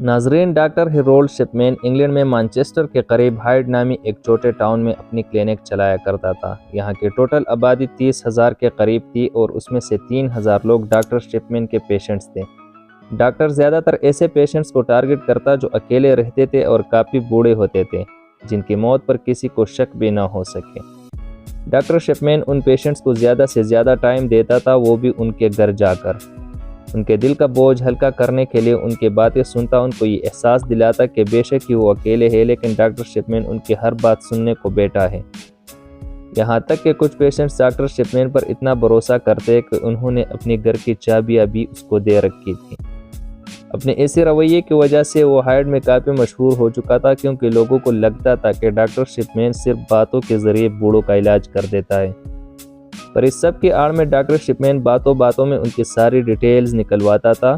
ناظرین، doctor Harold شپمین England میں Manchester کے قریب ہائیڈ نامی ایک چھوٹے ٹاؤن میں اپنی کلینک چلایا کرتا تھا۔ یہاں کی ٹوٹل آبادی 30,000 کے قریب تھی اور اس میں سے 3,000 لوگ ڈاکٹر شپمین کے پیشنٹس تھے۔ ڈاکٹر زیادہ تر ایسے پیشنٹس کو ٹارگٹ کرتا جو اکیلے رہتے تھے اور کافی بوڑھے ہوتے تھے، جن کی موت پر کسی کو شک بھی نہ ہو سکے۔ ڈاکٹر شپمین ان پیشنٹس کو زیادہ سے زیادہ ٹائم دیتا تھا، وہ بھی ان کے گھر جا کر۔ ان کے دل کا بوجھ ہلکا کرنے کے لیے ان کی باتیں سنتا، ان کو یہ احساس دلاتا کہ بے شک ہی وہ اکیلے ہیں، لیکن ڈاکٹر شپمین ان کی ہر بات سننے کو بیٹھا ہے۔ یہاں تک کہ کچھ پیشنٹس ڈاکٹر شپمین پر اتنا بھروسہ کرتے کہ انہوں نے اپنی گھر کی چابیاں بھی اس کو دے رکھی تھی۔ اپنے ایسے رویے کی وجہ سے وہ ہائیڈ میں کافی مشہور ہو چکا تھا، کیونکہ لوگوں کو لگتا تھا کہ ڈاکٹر شپمین صرف باتوں کے ذریعے بوڑھوں کا علاج کر دیتا ہے۔ پر اس سب کی آڑ میں ڈاکٹر شپمین باتوں میں ان کی ساری ڈیٹیلز نکلواتا تھا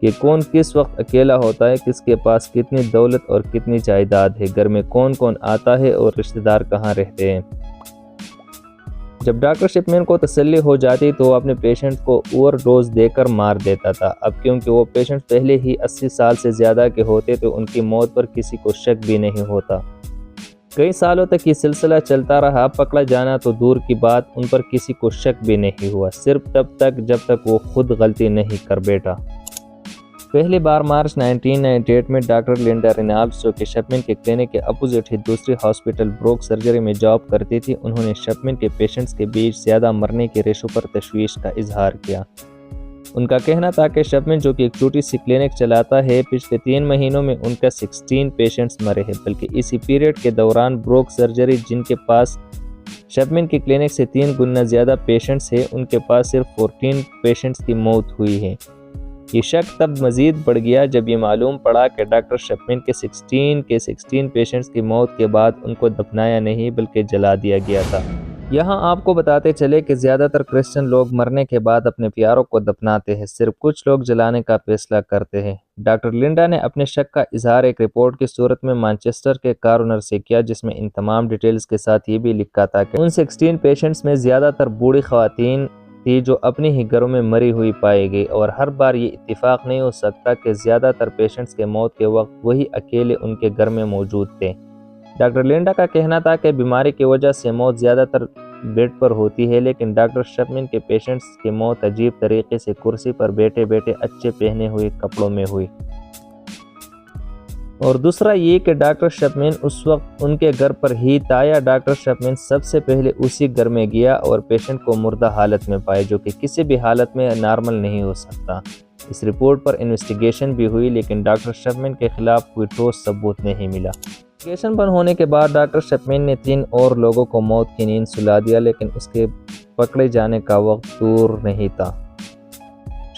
کہ کون کس وقت اکیلا ہوتا ہے، کس کے پاس کتنی دولت اور کتنی جائیداد ہے، گھر میں کون کون آتا ہے اور رشتہ دار کہاں رہتے ہیں۔ جب ڈاکٹر شپمین کو تسلی ہو جاتی تو وہ اپنے پیشنٹ کو اوور ڈوز دے کر مار دیتا تھا۔ اب کیونکہ وہ پیشنٹ پہلے ہی 80 سال سے زیادہ کے ہوتے تو ان کی موت پر کسی کو شک بھی نہیں ہوتا۔ کئی سالوں تک یہ سلسلہ چلتا رہا، پکڑا جانا تو دور کی بات، ان پر کسی کو شک بھی نہیں ہوا، صرف تب تک جب تک وہ خود غلطی نہیں کر بیٹھا۔ پہلی بار مارچ 1998 میں ڈاکٹر لنڈا رینالڈس، جو کہ شپمین کے کلینک کے اپوزٹ ہی دوسری ہاسپٹل بروک سرجری میں جاب کرتی تھی، انہوں نے شپمین کے پیشنٹس کے بیچ زیادہ مرنے کے ریشو پر تشویش کا اظہار کیا۔ ان کا کہنا تھا کہ شپمین، جو کہ ایک چھوٹی سی کلینک چلاتا ہے، پچھلے 3 مہینوں میں ان کا 16 پیشنٹس مرے ہیں، بلکہ اسی پیریڈ کے دوران بروک سرجری، جن کے پاس شپمین کی کلینک سے 3 گنا زیادہ پیشنٹس ہیں، ان کے پاس صرف 14 پیشنٹس کی موت ہوئی ہے۔ یہ شک تب مزید بڑھ گیا جب یہ معلوم پڑا کہ ڈاکٹر شپمین کے 16 پیشنٹس کی موت کے بعد ان کو دفنایا نہیں بلکہ جلا دیا گیا تھا۔ یہاں آپ کو بتاتے چلے کہ زیادہ تر کرسچن لوگ مرنے کے بعد اپنے پیاروں کو دفناتے ہیں، صرف کچھ لوگ جلانے کا فیصلہ کرتے ہیں۔ ڈاکٹر لنڈا نے اپنے شک کا اظہار ایک رپورٹ کی صورت میں مانچسٹر کے کارونر سے کیا، جس میں ان تمام ڈیٹیلز کے ساتھ یہ بھی لکھا تھا کہ ان 16 پیشنٹس میں زیادہ تر بوڑھی خواتین تھی جو اپنے ہی گھروں میں مری ہوئی پائی گئی، اور ہر بار یہ اتفاق نہیں ہو سکتا کہ زیادہ تر پیشنٹس کے موت کے وقت وہی اکیلے ان کے گھر میں موجود تھے۔ ڈاکٹر لنڈا کا کہنا تھا کہ بیماری کی وجہ سے موت زیادہ تر بیڈ پر ہوتی ہے، لیکن ڈاکٹر شپمین کے پیشنٹس کی موت عجیب طریقے سے کرسی پر بیٹھے بیٹھے اچھے پہنے ہوئے کپڑوں میں ہوئی۔ اور دوسرا یہ کہ ڈاکٹر شپمین اس وقت ان کے گھر پر ہی تھا، یا ڈاکٹر شپمین سب سے پہلے اسی گھر میں گیا اور پیشنٹ کو مردہ حالت میں پائے، جو کہ کسی بھی حالت میں نارمل نہیں ہو سکتا۔ اس رپورٹ پر انویسٹیگیشن بھی ہوئی، لیکن ڈاکٹر شپمین کے خلاف کوئی ٹھوس ثبوت نہیں ملا۔ انویسٹیگیشن بند ہونے کے بعد ڈاکٹر شپمین نے 3 اور لوگوں کو موت کی نیند سلا دیا، لیکن اس کے پکڑے جانے کا وقت دور نہیں تھا۔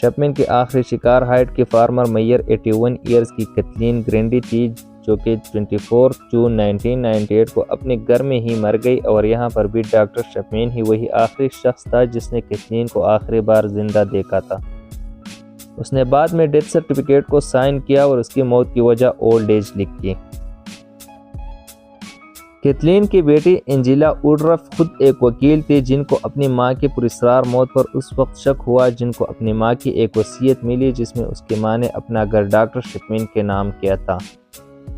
شپمین کی آخری شکار ہائیڈ کی فارمر میئر 81 ایئرز کی کیتھلین گرینڈی تھی، جو کہ 24 جون 1998 کو اپنے گھر میں ہی مر گئی، اور یہاں پر بھی ڈاکٹر شپمین ہی وہی آخری شخص تھا جس نے کیتھلین کو آخری بار زندہ دیکھا تھا۔ اس نے بعد میں ڈیتھ سرٹیفکیٹ کو سائن کیا اور اس کی موت کی وجہ اولڈ ایج لکھی۔ کیتھلین کی بیٹی انجیلا ووڈرف خود ایک وکیل تھی، جن کو اپنی ماں کی پراسرار موت پر اس وقت شک ہوا، جن کو اپنی ماں کی ایک وصیت ملی جس میں اس کی ماں نے اپنا گھر ڈاکٹر شپمین کے نام کیا تھا۔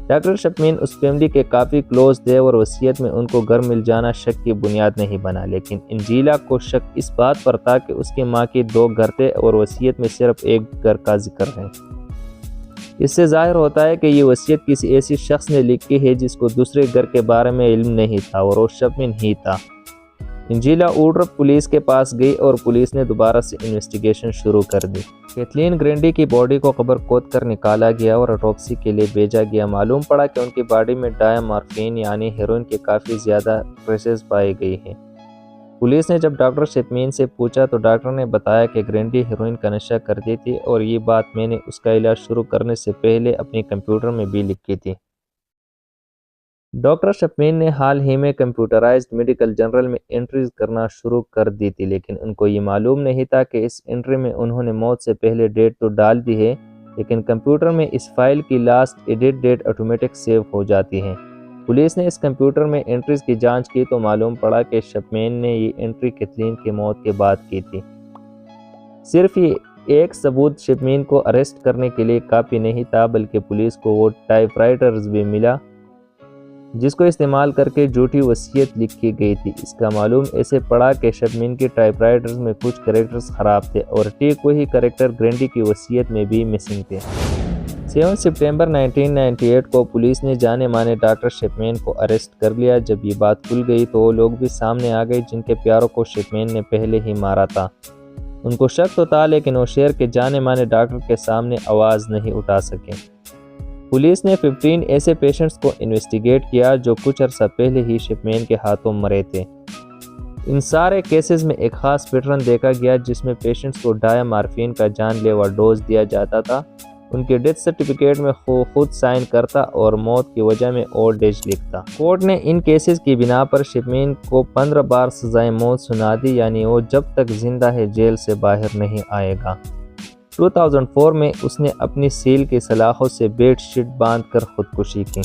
ڈاکٹر شپمین اس فیملی کے کافی کلوز تھے اور وصیت میں ان کو گھر مل جانا شک کی بنیاد نہیں بنا، لیکن انجیلا کو شک اس بات پر تھا کہ اس کی ماں کے 2 گھر تھے اور وصیت میں صرف ایک گھر کا ذکر ہے۔ اس سے ظاہر ہوتا ہے کہ یہ وصیت کسی ایسی شخص نے لکھی ہے جس کو دوسرے گھر کے بارے میں علم نہیں تھا، اور وہ شپمین ہی تھا۔ انجیلا ووڈرف پولیس کے پاس گئی اور پولیس نے دوبارہ سے انویسٹیگیشن شروع کر دی۔ کیتھلین گرینڈی کی باڈی کو قبر کھود کر نکالا گیا اور آٹوپسی کے لیے بھیجا گیا۔ معلوم پڑا کہ ان کی باڈی میں ڈائی مارفین یعنی ہیروئن کے کافی زیادہ ٹریسز پائے گئی ہیں۔ پولیس نے جب ڈاکٹر شپمین سے پوچھا تو ڈاکٹر نے بتایا کہ گرینڈی ہیروئن کا نشہ کرتی تھی، اور یہ بات میں نے اس کا علاج شروع کرنے سے پہلے اپنی کمپیوٹر میں بھی لکھی تھی۔ ڈاکٹر شپمین نے حال ہی میں کمپیوٹرائزڈ میڈیکل جرنل میں انٹریز کرنا شروع کر دی تھی، لیکن ان کو یہ معلوم نہیں تھا کہ اس انٹری میں انہوں نے موت سے پہلے ڈیٹ تو ڈال دی ہے، لیکن کمپیوٹر میں اس فائل کی last edit date automatic save ہو جاتی ہے۔ پولیس نے اس کمپیوٹر میں انٹریز کی جانچ کی تو معلوم پڑا کہ شپمین نے یہ انٹری کیتھلین کی موت کے بعد کی تھی۔ صرف یہ ایک ثبوت شپمین کو اریسٹ کرنے کے لیے کافی نہیں تھا، بلکہ پولیس کو وہ ٹائپ رائٹرز بھی ملا جس کو استعمال کر کے جھوٹی وصیت لکھی گئی تھی۔ اس کا معلوم ایسے پڑا کہ شپمین کے ٹائپ رائٹرز میں کچھ کریکٹرز خراب تھے اور ٹھیک وہی کریکٹر گرینڈی کی وصیت میں بھی مسنگ تھے۔ 7 سپٹمبر 1998 کو پولیس نے جانے مانے ڈاکٹر شپمین کو اریسٹ کر لیا۔ جب یہ بات کھل گئی تو وہ لوگ بھی سامنے آ گئے جن کے پیاروں کو شپمین نے پہلے ہی مارا تھا۔ ان کو شک تو تھا، لیکن وہ شہر کے جانے مانے ڈاکٹر کے سامنے آواز نہیں اٹھا سکے۔ پولیس نے 15 ایسے پیشنٹس کو انویسٹیگیٹ کیا جو کچھ عرصہ پہلے ہی شپمین کے ہاتھوں مرے تھے۔ ان سارے کیسز میں ایک خاص پیٹرن دیکھا گیا جس میں پیشنٹس کو ڈایا مارفین کا جان لیوا ڈوز دیا جاتا تھا، ان کے ڈیتھ سرٹیفکیٹ میں خود سائن کرتا اور موت کی وجہ میں اولڈ ایج لکھتا۔ کورٹ نے ان کیسز کی بنا پر شپمین کو 15 بار سزائے موت سنا دی، یعنی وہ جب تک زندہ ہے جیل سے باہر نہیں آئے گا۔ 2004 میں اس نے اپنی سیل کی سلاخوں سے بیڈ شیٹ باندھ کر خودکشی کی۔